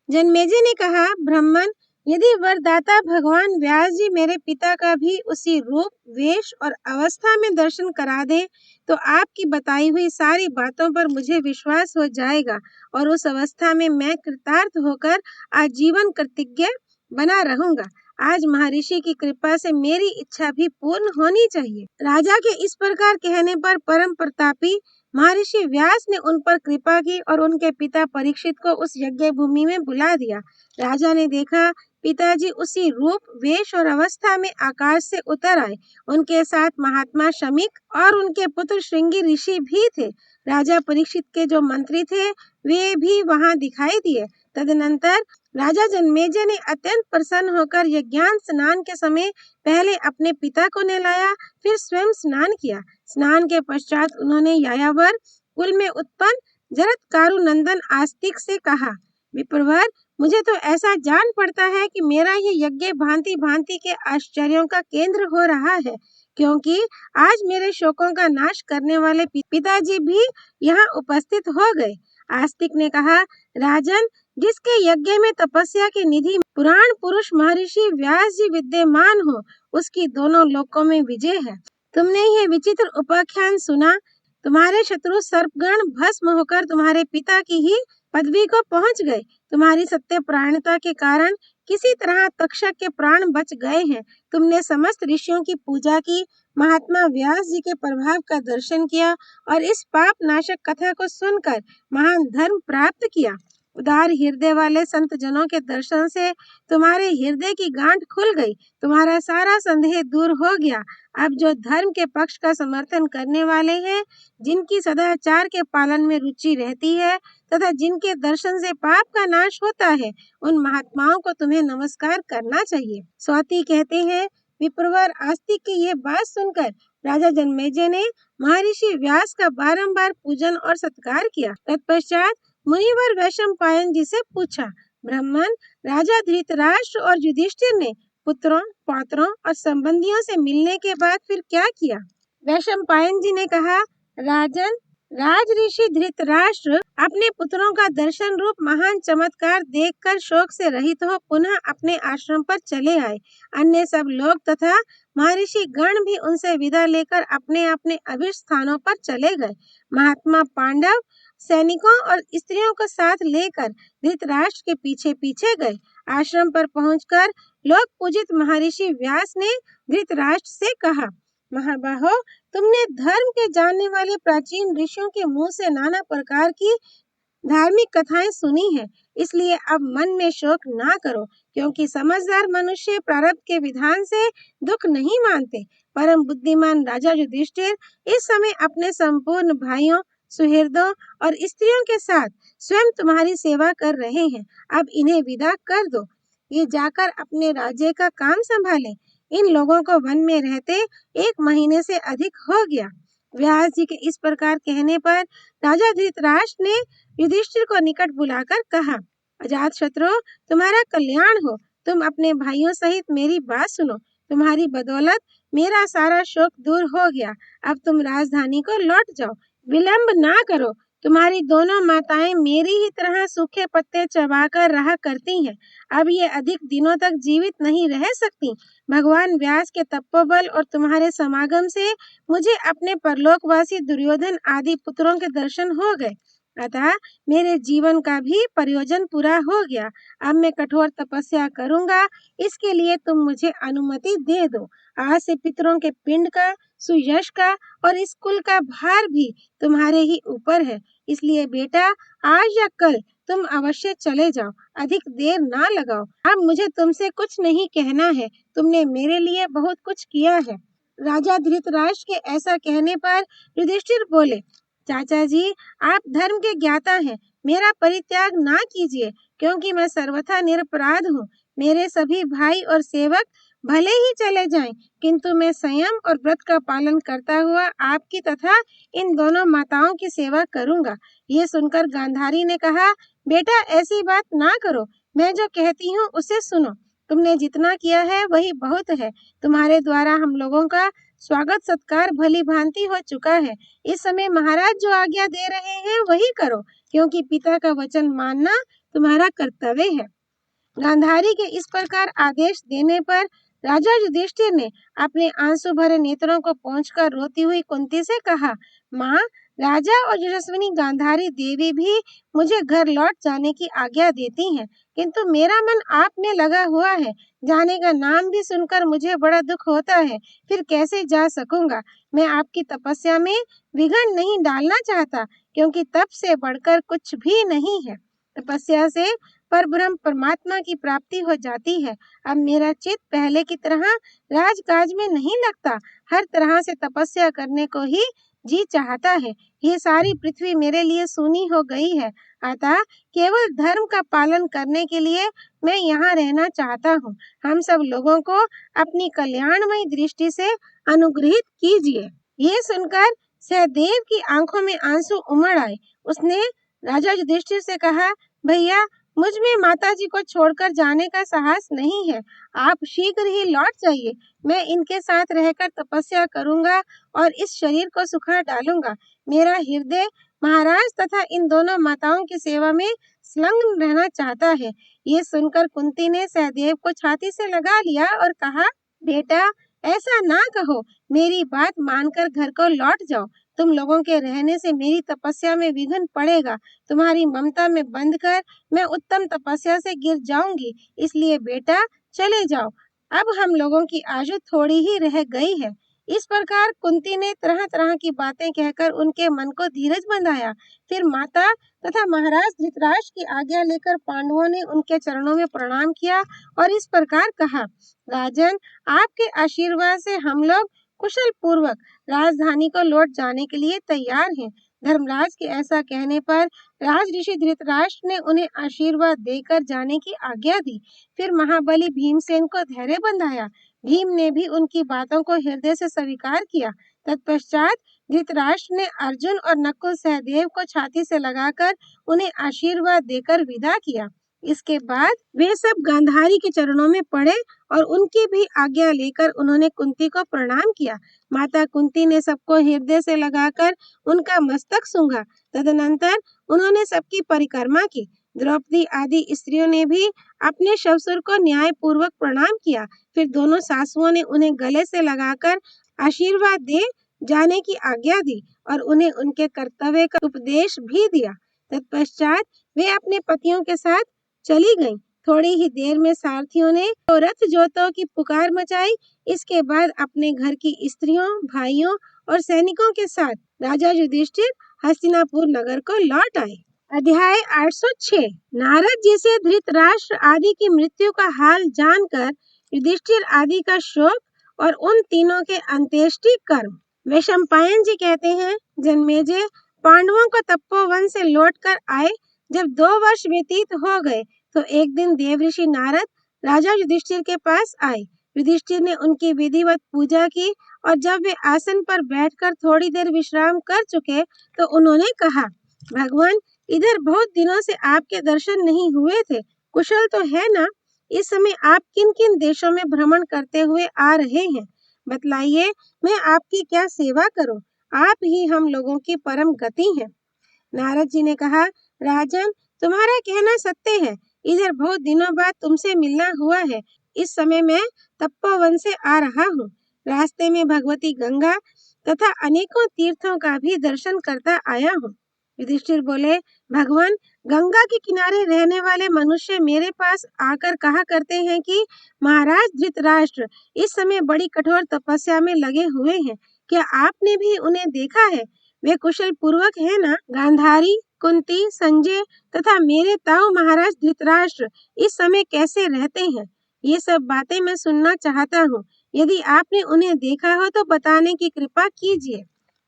जन्मेजय ने कहा, ब्राह्मण, यदि वरदाता भगवान व्यास जी मेरे पिता का भी उसी रूप, वेश और अवस्था में दर्शन करा दे तो आपकी बताई हुई सारी बातों पर मुझे विश्वास हो जाएगा और उस अवस्था में मैं कृतार्थ होकर आजीवन कृतज्ञ बना रहूंगा। आज महर्षि की कृपा से मेरी इच्छा भी पूर्ण होनी चाहिए। राजा के इस प्रकार कहने पर परम प्रतापी महर्षि व्यास ने उन पर कृपा की और उनके पिता परीक्षित को उस यज्ञ भूमि में बुला दिया। राजा ने देखा पिताजी उसी रूप, वेश और अवस्था में आकाश से उतर आए। उनके साथ महात्मा शमीक और उनके पुत्र श्रृंगी ऋषि भी थे। राजा परीक्षित के जो मंत्री थे वे भी वहां दिखाई दिए। तदनंतर राजा जन्मेजय ने अत्यंत प्रसन्न होकर यज्ञान स्नान के समय पहले अपने पिता को नहलाया, फिर स्वयं स्नान किया। स्नान के पश्चात उन्होंने यायावर कुल में उत्पन्न जरत्कारु नंदन आस्तिक से कहा, विप्रवर, मुझे तो ऐसा जान पड़ता है कि मेरा ये यज्ञ भांति भांति के आश्चर्यों का केंद्र हो रहा है, क्योंकि आज मेरे शोकों का नाश करने वाले पिताजी भी यहाँ उपस्थित हो गए। आस्तिक ने कहा, राजन, जिसके यज्ञ में तपस्या के निधि पुराण पुरुष महर्षि व्यास जी विद्यमान हो, उसकी दोनों लोकों में विजय है। तुमने ये विचित्र उपाख्यान सुना। तुम्हारे शत्रु सर्पगण भस्म होकर तुम्हारे पिता की ही पदवी को पहुंच गए। तुम्हारी सत्य प्राणता के कारण किसी तरह तक्षक के प्राण बच गए हैं। तुमने समस्त ऋषियों की पूजा की, महात्मा व्यास जी के प्रभाव का दर्शन किया और इस पाप नाशक कथा को सुनकर महान धर्म प्राप्त किया। उदार हृदय वाले संत जनों के दर्शन से तुम्हारे हृदय की गांठ खुल गई, तुम्हारा सारा संदेह दूर हो गया। अब जो धर्म के पक्ष का समर्थन करने वाले हैं, जिनकी सदाचार के पालन में रुचि रहती है तथा जिनके दर्शन से पाप का नाश होता है, उन महात्माओं को तुम्हें नमस्कार करना चाहिए। स्वाति कहते हैं, विप्रवर, आस्तिक की ये बात सुनकर राजा जन्मेजय ने महर्षि व्यास का बारंबार पूजन और सत्कार किया। तत्पश्चात मुनिवर वैशंपायन जी से पूछा, ब्राह्मण, राजा धृतराष्ट्र और युधिष्ठिर ने पुत्रों, पौत्रों और संबंधियों से मिलने के बाद फिर क्या किया? वैशंपायन जी ने कहा, राजन, राज ऋषि धृतराष्ट्र अपने पुत्रों का दर्शन रूप महान चमत्कार देखकर शोक से रहित हो पुनः अपने आश्रम पर चले आए। अन्य सब लोग तथा महर्षि गण भी उनसे विदा लेकर अपने अपने अभिष्ट स्थानों पर चले गए। महात्मा पांडव सैनिकों और स्त्रियों को साथ लेकर धृतराष्ट्र के पीछे पीछे गए। आश्रम पर पहुंचकर लोक पूजित महर्षि व्यास ने धृतराष्ट्र से कहा, महाबाहो, तुमने धर्म के जानने वाले प्राचीन ऋषियों के मुंह से नाना प्रकार की धार्मिक कथाएं सुनी है, इसलिए अब मन में शोक ना करो, क्योंकि समझदार मनुष्य प्रारब्ध के विधान से दुख नहीं मानते। परम बुद्धिमान राजा युधिष्ठिर इस समय अपने संपूर्ण भाइयों, सुहृदों और स्त्रियों के साथ स्वयं तुम्हारी सेवा कर रहे हैं। अब इन्हें विदा कर दो, ये जाकर अपने राज्य का काम संभालें। इन लोगों को वन में रहते 1 महीने से अधिक हो गया। व्यास जी के इस प्रकार कहने पर राजा धृतराष्ट्र ने युधिष्ठिर को निकट बुलाकर कहा, अजातशत्रु, तुम्हारा कल्याण हो। तुम अपने भाइयों सहित मेरी बात सुनो। तुम्हारी बदौलत मेरा सारा शोक दूर हो गया। अब तुम राजधानी को लौट जाओ, विलंब ना करो। तुम्हारी दोनों माताएं मेरी ही तरह सूखे पत्ते चबाकर रहा करती हैं। अब ये अधिक दिनों तक जीवित नहीं रह सकती। भगवान व्यास के तपोबल और तुम्हारे समागम से मुझे अपने परलोकवासी दुर्योधन आदि पुत्रों के दर्शन हो गए, अतः मेरे जीवन का भी प्रयोजन पूरा हो गया। अब मैं कठोर तपस्या करूंगा, इसके लिए तुम मुझे अनुमति दे दो। आज से पितरों के पिंड का, सुयश का और इस कुल का भार भी तुम्हारे ही ऊपर है, इसलिए बेटा, आज या कल तुम अवश्य चले जाओ, अधिक देर ना लगाओ। अब मुझे तुमसे कुछ नहीं कहना है, तुमने मेरे लिए बहुत कुछ किया है। राजा धृतराष्ट्र के ऐसा कहने पर युधिष्ठिर बोले, चाचा जी, आप धर्म के ज्ञाता हैं, मेरा परित्याग ना कीजिए, क्योंकि मैं सर्वथा निरपराध हूँ। मेरे सभी भाई और सेवक भले ही चले जाएं, किंतु मैं संयम और व्रत का पालन करता हुआ आपकी तथा इन दोनों माताओं की सेवा करूंगा। ये सुनकर गांधारी ने कहा, बेटा, ऐसी बात ना करो, मैं जो कहती हूँ उसे सुनो। तुमने जितना किया है वही बहुत है। तुम्हारे द्वारा हम लोगों का स्वागत सत्कार भली भांति हो चुका है। इस समय महाराज जो आज्ञा दे रहे हैं वही करो, क्योंकि पिता का वचन मानना तुम्हारा कर्तव्य है। गांधारी के इस प्रकार आदेश देने पर राजा युधिष्ठिर ने अपने आंसू भरे नेत्रों को पोंछकर रोती हुई कुंती से कहा, माँ, राजा और यशस्विनी गांधारी देवी भी मुझे घर लौट जाने की आज्ञा देती हैं, किंतु मेरा मन आप में लगा हुआ है। जाने का नाम भी सुनकर मुझे बड़ा दुख होता है, फिर कैसे जा सकूंगा। मैं आपकी तपस्या में विघ्न नहीं डालना चाहता, क्योंकि तप से बढ़कर कुछ भी नहीं है। तपस्या से परब्रह्म परमात्मा की प्राप्ति हो जाती है। अब मेरा चित्त पहले की तरह राजकाज में नहीं लगता, हर तरह से तपस्या करने को ही जी चाहता है। ये सारी पृथ्वी मेरे लिए सूनी हो गई है, अतः केवल धर्म का पालन करने के लिए मैं यहाँ रहना चाहता हूँ। हम सब लोगों को अपनी कल्याणमयी दृष्टि से अनुग्रहित कीजिए। ये सुनकर सहदेव की आंखों में आंसू उमड़ आए। उसने राजा युधिष्ठिर से कहा, भैया, मुझ में माताजी को छोड़कर जाने का साहस नहीं है। आप शीघ्र ही लौट जाइए। मैं इनके साथ रहकर तपस्या करूंगा और इस शरीर को सुखा डालूंगा। मेरा हृदय महाराज तथा इन दोनों माताओं की सेवा में संलग्न रहना चाहता है। ये सुनकर कुंती ने सहदेव को छाती से लगा लिया और कहा, बेटा, ऐसा ना कहो, मेरी बात मानकर घर को लौट जाओ। तुम लोगों के रहने से मेरी तपस्या में विघ्न पड़ेगा। तुम्हारी ममता में बंधकर मैं उत्तम तपस्या से गिर जाऊंगी, इसलिए बेटा चले जाओ। अब हम लोगों की आयु थोड़ी ही रह गई है। इस प्रकार कुंती ने तरह तरह की बातें कहकर उनके मन को धीरज बंधाया। फिर माता तथा महाराज धृतराष्ट्र की आज्ञा लेकर पांडवों ने उनके चरणों में प्रणाम किया और इस प्रकार कहा, राजन, आपके आशीर्वाद से हम लोग कुशल पूर्वक राजधानी को लौट जाने के लिए तैयार हैं। धर्मराज के ऐसा कहने पर राज ऋषि धृतराष्ट्र ने उन्हें आशीर्वाद देकर जाने की आज्ञा दी। फिर महाबली भीमसेन को धैर्य बंधाया। भीम ने भी उनकी बातों को हृदय से स्वीकार किया। तत्पश्चात धृतराष्ट्र ने अर्जुन और नकुल सहदेव को छाती से लगाकर उन्हें आशीर्वाद देकर विदा किया। इसके बाद वे सब गांधारी के चरणों में पड़े और उनकी भी आज्ञा लेकर उन्होंने कुंती को प्रणाम किया। माता कुंती ने सबको हृदय से लगाकर उनका मस्तक सूंघा। तदनंतर उन्होंने सबकी परिक्रमा की। द्रौपदी आदि स्त्रियों ने भी अपने ससुर को न्याय पूर्वक प्रणाम किया। फिर दोनों सासुओं ने उन्हें गले से लगाकर आशीर्वाद दे जाने की आज्ञा दी और उन्हें उनके कर्तव्य का उपदेश भी दिया। तत्पश्चात वे अपने पतियों के साथ चली गईं। थोड़ी ही देर में सारथियों ने तो रथ जोतों की पुकार मचाई। इसके बाद अपने घर की स्त्रियों, भाइयों और सैनिकों के साथ राजा युधिष्ठिर हस्तिनापुर नगर को लौट आए। अध्याय 806। नारद जी से धृतराष्ट्र आदि की मृत्यु का हाल जानकर युधिष्ठिर आदि का शोक और उन तीनों के अंत्येष्टि कर्म। वैशंपायन जी कहते हैं, जन्मेजय, पांडवों को तपोवन से लौटकर आए जब 2 वर्ष व्यतीत हो गए तो एक दिन देवऋषि नारद राजा युधिष्ठिर के पास आए। युधिष्ठिर ने उनकी विधिवत पूजा की और जब वे आसन पर बैठकर थोड़ी देर विश्राम कर चुके तो उन्होंने कहा, भगवान, इधर बहुत दिनों से आपके दर्शन नहीं हुए थे, कुशल तो है ना? इस समय आप किन किन देशों में भ्रमण करते हुए आ रहे हैं? बतलाइए, मैं आपकी क्या सेवा करूं? आप ही हम लोगों की परम गति हैं। नारद जी ने कहा, राजन, तुम्हारा कहना सत्य है। इधर बहुत दिनों बाद तुमसे मिलना हुआ है। इस समय मैं तपोवन से आ रहा हूँ। रास्ते में भगवती गंगा तथा अनेकों तीर्थों का भी दर्शन करता आया हूँ। युधिष्ठिर बोले, भगवान, गंगा के किनारे रहने वाले मनुष्य मेरे पास आकर कहा करते हैं कि महाराज धृतराष्ट्र इस समय बड़ी कठोर तपस्या में लगे हुए हैं। क्या आपने भी उन्हें देखा है? वे कुशल पूर्वक है ना? गांधारी, कुंती, संजय तथा मेरे ताऊ महाराज धृतराष्ट्र इस समय कैसे रहते हैं? ये सब बातें मैं सुनना चाहता हूँ। यदि आपने उन्हें देखा हो तो बताने की कृपा कीजिए।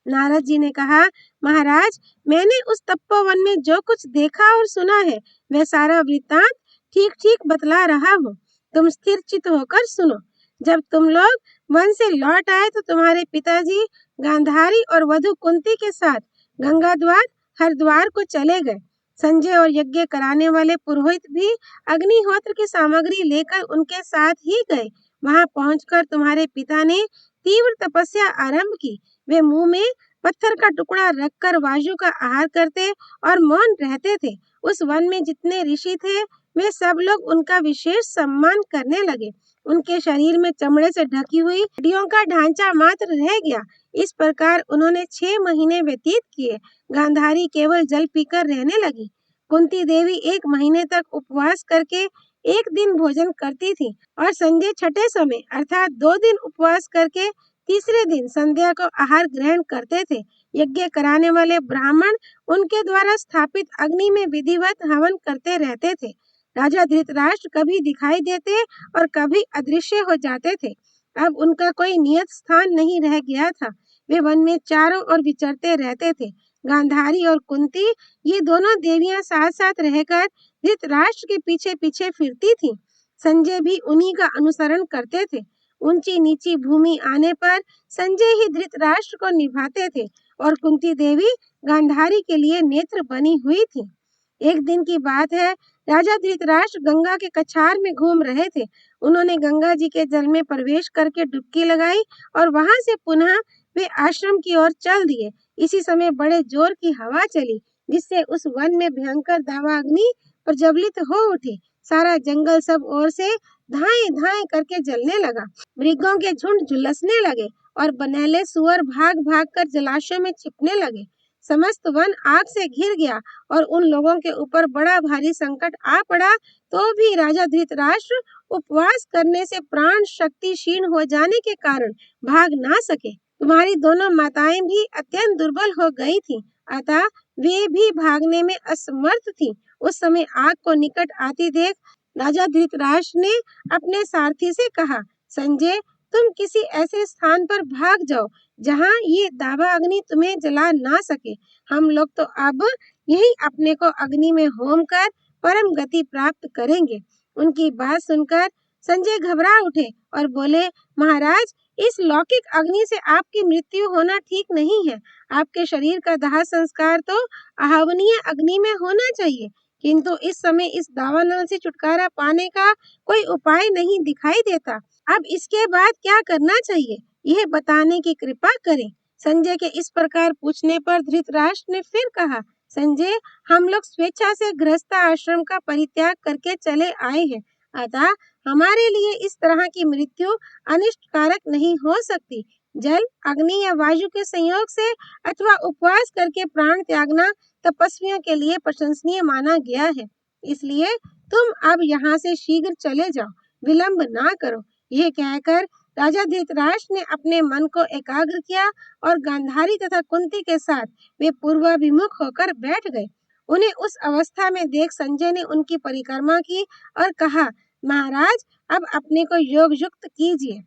नारद जी ने कहा, महाराज, मैंने उस तपोवन में जो कुछ देखा और सुना है वह सारा वृत्तांत ठीक ठीक बतला रहा हूँ। तुम स्थिर चित्त होकर सुनो। जब तुम लोग वन से लौट आए तो तुम्हारे पिताजी गांधारी और वधु कुंती के साथ गंगा द्वार हरिद्वार को चले गए। संजय और यज्ञ कराने वाले पुरोहित भी अग्निहोत्र की सामग्री लेकर उनके साथ ही गए। वहां पहुंचकर तुम्हारे पिता ने तीव्र तपस्या आरंभ की। वे मुंह में पत्थर का टुकड़ा रखकर वायु का आहार करते और मौन रहते थे। उस वन में जितने ऋषि थे वे सब लोग उनका विशेष सम्मान करने लगे। उनके शरीर में चमड़े से ढकी हुई हड्डियों का ढांचा मात्र रह गया। इस प्रकार उन्होंने 6 महीने व्यतीत किए। गांधारी केवल जल पीकर रहने लगी। कुंती देवी 1 महीने तक उपवास करके 1 दिन भोजन करती थी और संजय छठे समय अर्थात 2 दिन उपवास करके तीसरे दिन संध्या को आहार ग्रहण करते थे। यज्ञ कराने वाले ब्राह्मण उनके द्वारा स्थापित अग्नि में विधिवत हवन करते रहते थे। राजा धृतराष्ट्र कभी दिखाई देते और कभी अदृश्य हो जाते थे। अब उनका कोई नियत स्थान नहीं रह गया था। वे वन में चारों ओर विचरते रहते थे। गांधारी और कुंती, ये दोनों देवियां साथ साथ रहकर धृतराष्ट्र के पीछे पीछे फिरती थीं। संजय भी उन्हीं का अनुसरण करते थे। ऊंची नीची भूमि आने पर संजय ही धृतराष्ट्र को निभाते थे और कुंती देवी गांधारी के लिए नेत्र बनी हुई थी। एक दिन की बात है, राजा धृतराष्ट्र गंगा के कछार में घूम रहे थे। उन्होंने गंगा जी के जल में प्रवेश करके डुबकी लगाई और वहां से पुनः वे आश्रम की ओर चल दिए। इसी समय बड़े जोर की हवा चली, जिससे उस वन में भयंकर दावाग्नि प्रज्वलित हो उठी। सारा जंगल सब ओर से धाए धाए करके जलने लगा। मृगों के झुंड झुलसने लगे और बनेले सुअर भाग भाग कर जलाशय में छिपने लगे। समस्त वन आग से घिर गया और उन लोगों के ऊपर बड़ा भारी संकट आ पड़ा। तो भी राजा धृतराष्ट्र उपवास करने से प्राण शक्ति क्षीण हो जाने के कारण भाग ना सके। तुम्हारी दोनों माताएं भी अत्यंत दुर्बल हो गई थीं, अतः वे भी भागने में असमर्थ थीं। उस समय आग को निकट आती देख राजा धृतराष्ट्र ने अपने सारथी से कहा, संजय, तुम किसी ऐसे स्थान पर भाग जाओ जहाँ ये दावा अग्नि तुम्हें जला ना सके। हम लोग तो अब यही अपने को अग्नि में होम कर परम गति प्राप्त करेंगे। उनकी बात सुनकर संजय घबरा उठे और बोले, महाराज, इस लौकिक अग्नि से आपकी मृत्यु होना ठीक नहीं है। आपके शरीर का दाह संस्कार तो आहवनीय अग्नि में होना चाहिए, किंतु इस समय इस दावानल से छुटकारा पाने का कोई उपाय नहीं दिखाई देता। अब इसके बाद क्या करना चाहिए, यह बताने की कृपा करें। संजय के इस प्रकार पूछने पर धृतराष्ट्र ने फिर कहा, संजय, हम लोग स्वेच्छा से गृहस्थ आश्रम का परित्याग करके चले आए हैं, अतः हमारे लिए इस तरह की मृत्यु अनिष्टकारक नहीं हो सकती। जल, अग्नि या वायु के संयोग से अथवा उपवास करके प्राण त्यागना तपस्वियों के लिए प्रशंसनीय माना गया है। इसलिए तुम अब यहाँ से शीघ्र चले जाओ, विलंब ना करो। यह कहकर राजा धृतराष्ट्र ने अपने मन को एकाग्र किया और गांधारी तथा कुंती के साथ वे पूर्वाभिमुख होकर बैठ गए। उन्हें उस अवस्था में देख संजय ने उनकी परिक्रमा की और कहा, महाराज, अब अपने को योग युक्त कीजिए।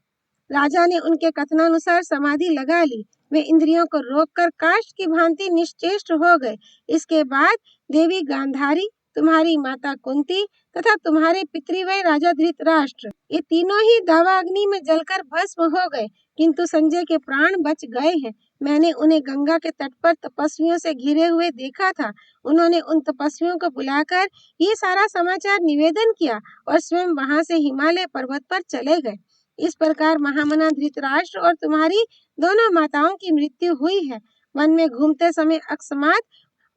राजा ने उनके कथनानुसार समाधि लगा ली। वे इंद्रियों को रोककर काष्ठ की भांति निश्चेष्ट हो गए। इसके बाद देवी गांधारी, तुम्हारी माता कुंती तथा तुम्हारे पितृव्य राजा धृतराष्ट्र, ये तीनों ही दावाग्नि में जलकर भस्म हो गए, किंतु संजय के प्राण बच गए हैं। मैंने उन्हें गंगा के तट पर तपस्वियों से घिरे हुए देखा था। उन्होंने उन तपस्वियों को बुलाकर ये सारा समाचार निवेदन किया और स्वयं वहां से हिमालय पर्वत पर चले गए। इस प्रकार महामना धृतराष्ट्र और तुम्हारी दोनों माताओं की मृत्यु हुई है। वन में घूमते समय अकस्मात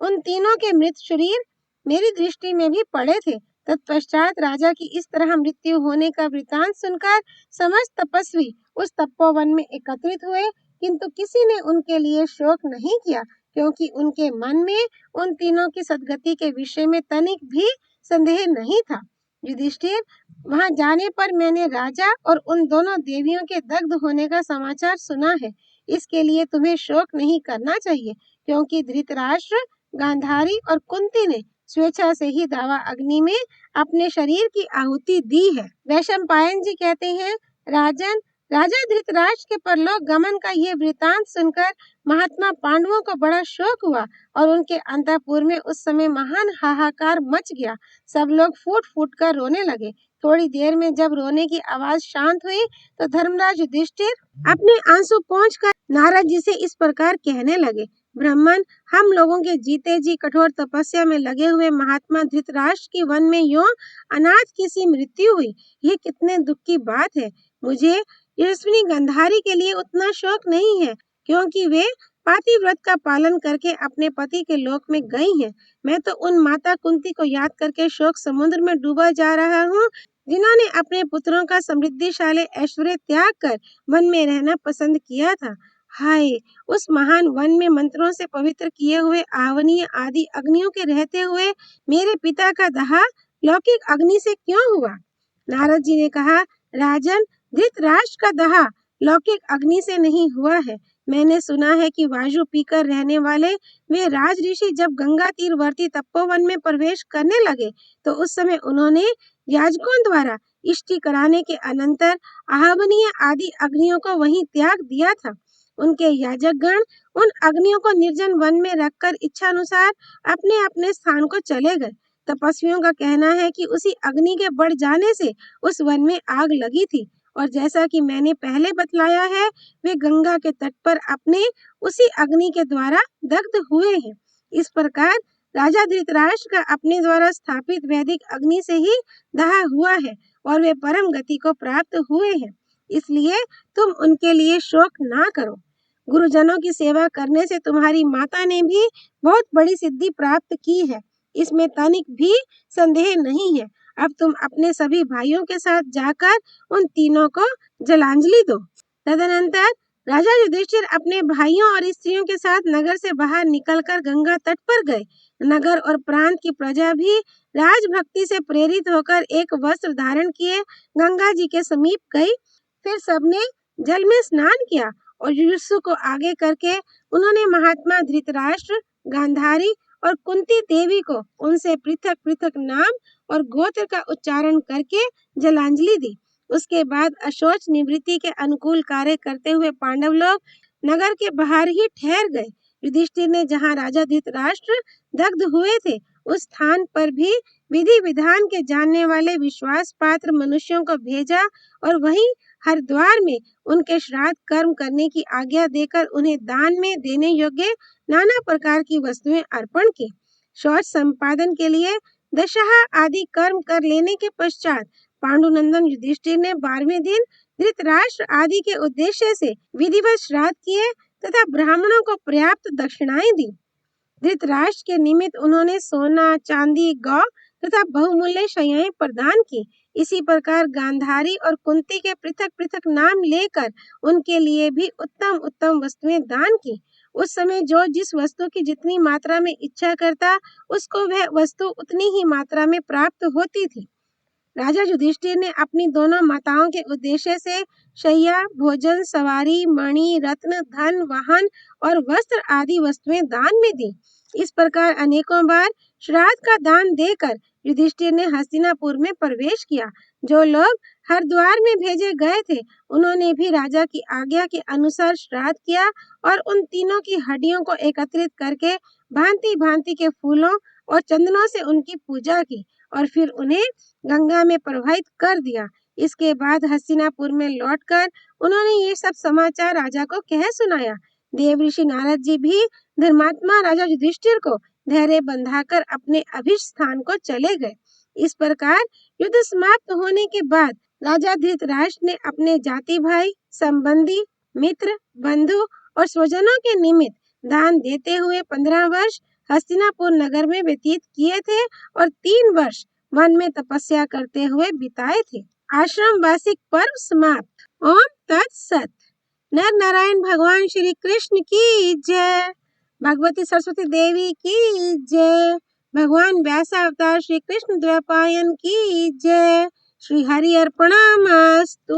उन तीनों के मृत शरीर मेरी दृष्टि में भी पड़े थे। तत्पश्चात राजा की इस तरह मृत्यु होने का वृतांत सुनकर समस्त तपस्वी उस तपोवन में एकत्रित हुए, किंतु किसी ने उनके लिए शोक नहीं किया, क्योंकि उनके मन में उन तीनों की सद्गति के विषय में तनिक भी संदेह नहीं था। युधिष्ठिर, वहां जाने पर मैंने राजा और उन दोनों देवियों के दग्ध होने का समाचार सुना है। इसके लिए तुम्हें शोक नहीं करना चाहिए, क्योंकि धृतराष्ट्र, गांधारी और कुंती ने स्वेच्छा से ही दावा अग्नि में अपने शरीर की आहुति दी है। वैशंपायन जी कहते हैं, राजन, राजा धृतराष्ट्र के परलोक गमन का ये वृतांत सुनकर महात्मा पांडवों को बड़ा शोक हुआ और उनके अंतःपुर में उस समय महान हाहाकार मच गया। सब लोग फूट फूट कर रोने लगे। थोड़ी देर में जब रोने की आवाज शांत हुई तो धर्मराज युधिष्ठिर अपने आंसू पोंछकर नारद जी से इस प्रकार कहने लगे, ब्राह्मण, हम लोगों के जीते जी कठोर तपस्या में लगे हुए महात्मा धृतराष्ट्र की वन में यों अनाथ की सी मृत्यु हुई। ये कितने दुख की बात है। मुझे यशस्विनी गांधारी के लिए उतना शोक नहीं है, क्योंकि वे पातिव्रत का पालन करके अपने पति के लोक में गई हैं। मैं तो उन माता कुंती को याद करके शोक समुद्र में डूबा जा रहा हूँ, जिन्होंने अपने पुत्रों का समृद्धिशाली ऐश्वर्य त्याग कर वन में रहना पसंद किया था। हाय, उस महान वन में मंत्रों से पवित्र किए हुए आवनीय आदि अग्नियों के रहते हुए मेरे पिता का दाह लौकिक अग्नि से क्यों हुआ? नारद जी ने कहा, राजन, धृतराष्ट्र का दाह लौकिक अग्नि से नहीं हुआ है। मैंने सुना है कि वायु पीकर रहने वाले वे राज ऋषि जब गंगा तीरवर्ती तपोवन में प्रवेश करने लगे तो उस समय उन्होंने याजकों द्वारा इष्टि कराने के अनंतर आहवनीय आदि अग्नियों को वहीं त्याग दिया था। उनके याजकगण उन अग्नियों को निर्जन वन में रखकर इच्छानुसार अपने अपने स्थान को चले गए। तपस्वियों का कहना है कि उसी अग्नि के बढ़ जाने से उस वन में आग लगी थी और जैसा कि मैंने पहले बतलाया है वे गंगा के तट पर अपने उसी अग्नि के द्वारा दग्ध हुए हैं। इस प्रकार राजा धृतराष्ट्र का अपने द्वारा स्थापित वैदिक अग्नि से ही दहा हुआ है और वे परम गति को प्राप्त हुए हैं। इसलिए तुम उनके लिए शोक ना करो। गुरुजनों की सेवा करने से तुम्हारी माता ने भी बहुत बड़ी सिद्धि प्राप्त की है, इसमें तनिक भी संदेह नहीं है। अब तुम अपने सभी भाइयों के साथ जाकर उन तीनों को जलांजलि दो। तदनंतर राजा युधिष्ठिर अपने भाइयों और स्त्रियों के साथ नगर से बाहर निकलकर गंगा तट पर गए। नगर और प्रांत की प्रजा भी राजभक्ति से प्रेरित होकर एक वस्त्र धारण किए गंगा जी के समीप गई। फिर सबने जल में स्नान किया और युयुत्सु को आगे करके उन्होंने महात्मा धृतराष्ट्र, गांधारी और कुंती देवी को उनसे पृथक पृथक नाम और गोत्र का उच्चारण करके जलांजलि दी। उसके बाद अशोच निवृत्ति के अनुकूल कार्य करते हुए पांडव लोग नगर के बाहर ही ठहर गए। युधिष्ठिर ने जहाँ राजा धृतराष्ट्र दग्ध हुए थे उस स्थान पर भी विधि विधान के जानने वाले विश्वास पात्र मनुष्यों को भेजा और वहीं हरिद्वार में उनके श्राद्ध कर्म करने की आज्ञा देकर उन्हें दान में देने योग्य नाना प्रकार की वस्तुएं अर्पण की। शौच संपादन के लिए दशहा आदि कर्म कर लेने के पश्चात पांडुनंदन युधिष्ठिर ने 12वें दिन धृतराष्ट्र आदि के उद्देश्य से विधिवत श्राद्ध किए तथा ब्राह्मणों को पर्याप्त दक्षिणाएं दी। धृतराष्ट्र के निमित्त उन्होंने सोना, चांदी, गौ तथा बहुमूल्य शैयाएं प्रदान की। इसी प्रकार गांधारी और कुंती के पृथक पृथक नाम लेकर उनके लिए भी उत्तम उत्तम वस्तुएं दान की। उस समय जो जिस वस्तु की जितनी मात्रा में इच्छा करता उसको वह वस्तु उतनी ही मात्रा में प्राप्त होती थी। राजा युधिष्ठिर ने अपनी दोनों माताओं के उद्देश्य से शैया, भोजन, सवारी, मणि, रत्न, धन, वाहन और वस्त्र आदि वस्तुएं दान में दी। इस प्रकार अनेकों बार श्राद्ध का दान देकर युधिष्ठिर ने हस्तिनापुर में प्रवेश किया। जो लोग हरिद्वार में भेजे गए थे उन्होंने भी राजा की आज्ञा के अनुसार श्राद्ध किया और उन तीनों की हड्डियों को एकत्रित करके भांति भांति के फूलों और चंदनों से उनकी पूजा की और फिर उन्हें गंगा में प्रवाहित कर दिया। इसके बाद हस्तिनापुर में लौटकर उन्होंने ये सब समाचार राजा को कह सुनाया। देव ऋषि नारद जी भी धर्मात्मा राजा युधिष्ठिर को धैर्य बंधाकर अपने अभिष्ट स्थान को चले गए। इस प्रकार युद्ध समाप्त होने के बाद राजा धृतराष्ट्र ने अपने जाति भाई, संबंधी, मित्र, बंधु और स्वजनों के निमित्त दान देते हुए 15 वर्ष हस्तिनापुर नगर में व्यतीत किए थे और 3 वर्ष वन में तपस्या करते हुए बिताए थे। आश्रम वार्षिक पर्व समाप्त। ओम तत्सत। नर नारायण भगवान श्री कृष्ण की जय। भगवती सरस्वती देवी की जय। भगवान व्यास अवतार श्री कृष्ण द्वैपायन की जय। श्री हरि अर्पणमस्तु।